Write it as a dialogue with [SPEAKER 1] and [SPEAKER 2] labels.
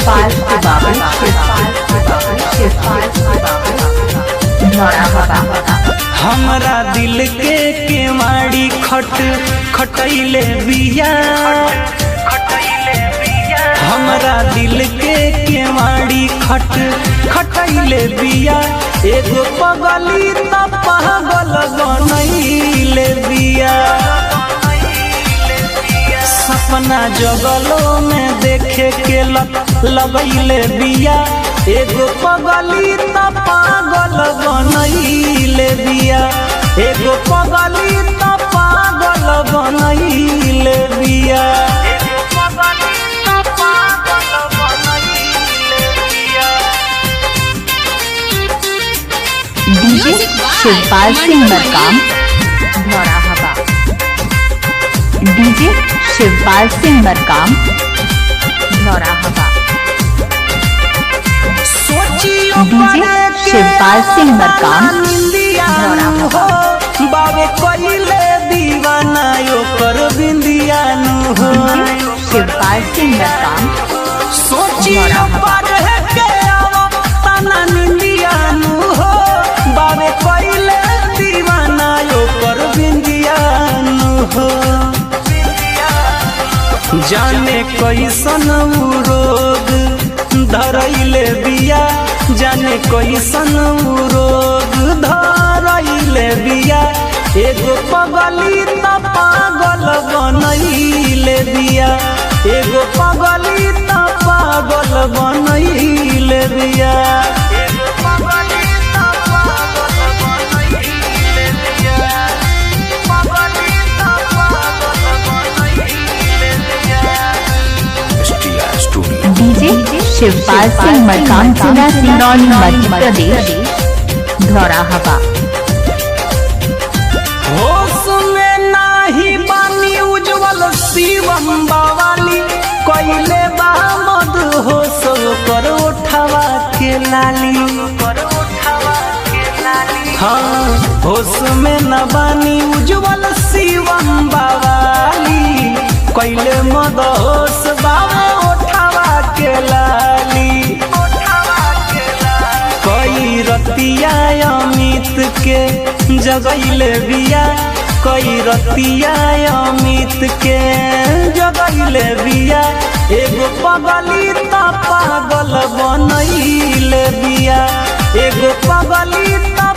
[SPEAKER 1] शिवपाल के बाबू
[SPEAKER 2] हमरा दिल के केवाड़ी खटैले बिया, हमरा दिल के केवाड़ी खटैले बिया। एगो पगली त पागल बनैले बिया, सपना जगलो में देखे के लगैले बिया। एगो पगली त पागल बनैले बिया, एगो पगली त पागल बनैले बिया।
[SPEAKER 1] DJ Shivpal Singh Markam Dhaurahba. DJ Shivpal Singh Markam Dhaurahba. DJ Shivpal Singh Markam Dhaurahba.
[SPEAKER 2] बाबे कइले दीवाना ओकर बिंदियानु हो।
[SPEAKER 1] शिवपाल सिंह मरकाम
[SPEAKER 2] सोचियो पढ़े के आवा तना निंदियानु हो। बाबे कइले दीवाना ओकर बिंदियानु हो। जाने कैसन रोग धरैले बिया, जाने कैसन रोग धरैले बिया। एगो पगली त पागल बनैले बिया, एगो पगली त पागल बनैले बिया।
[SPEAKER 1] डीजे शिवपाल सिंह मरकाम जिला सिरौली मध्य प्रदेश धौराहबा।
[SPEAKER 2] होश में नाही बानी उज्जवल शिवम बावाली, कइले बा मद होश कर उठावा के लाली। हाँ होश में न बानी उज्जवल शिवम बावाली, कइले मद होश बाबा उठावा के लाली। कई रतिया अमित के जगैले बिया, कई रतिया अमित के जगैले बिया। एगो पगली त पागल बनैले बिया, एगो पगली त